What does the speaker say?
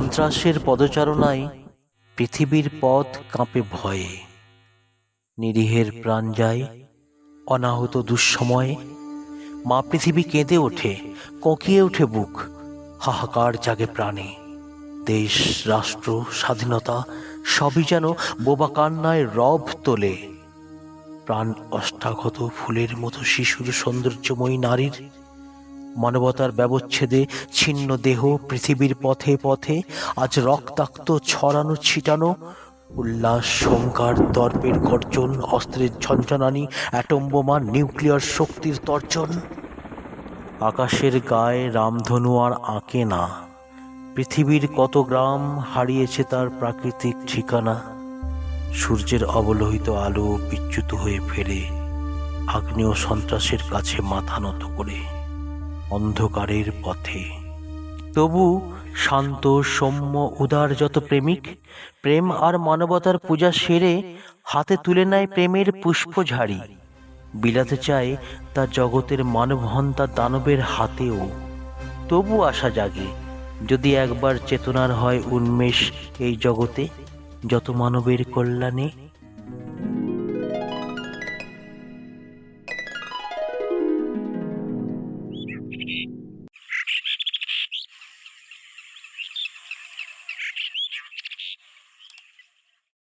সন্ত্রাসের পদচারণায় পৃথিবীর পথ কাঁপে ভয়ে। নিরীহের প্রাণ যায় অনাহত দুঃসময়ে। মা পৃথিবী কেঁদে ওঠে, কোঁকিয়ে ওঠে বুক, হাহাকার জাগে প্রাণে। দেশ, রাষ্ট্র, স্বাধীনতা সবই যেন বোবা কান্নায় রব তোলে। প্রাণ অষ্টাগত ফুলের মতো শিশুর সৌন্দর্যময়ী নারীর, মানবতার ব্যবচ্ছেদে ছিন্ন দেহ পৃথিবীর পথে পথে আজ রক্তাক্ত ছড়ানো ছিটানো। উল্লাস, সংকার, দর্পের গর্জন, অস্ত্রের ঝঞ্ঝনানি, অ্যাটম বোমা, নিউক্লিয়ার শক্তির তর্জন। আকাশের গায়ে রামধনু আর আঁকে না। পৃথিবীর কত গ্রাম হারিয়েছে তার প্রাকৃতিক ঠিকানা। সূর্যের অবলোহিত আলো বিচ্যুত হয়ে ফেরে আগ্নেয় সন্ত্রাসের কাছে মাথা নত করে অন্ধকারের পথে। তবু শান্ত, সৌম্য, উদার যত প্রেমিক প্রেম আর মানবতার পূজা সেরে হাতে তুলে নেয় প্রেমের পুষ্পঝাড়ি। বিলাতে চায় তা জগতের মানবহন্তা দানবের হাতেও। তবু আশা জাগে, যদি একবার চেতনার হয় উন্মেষ এই জগতে, যত মানবের কল্যাণে।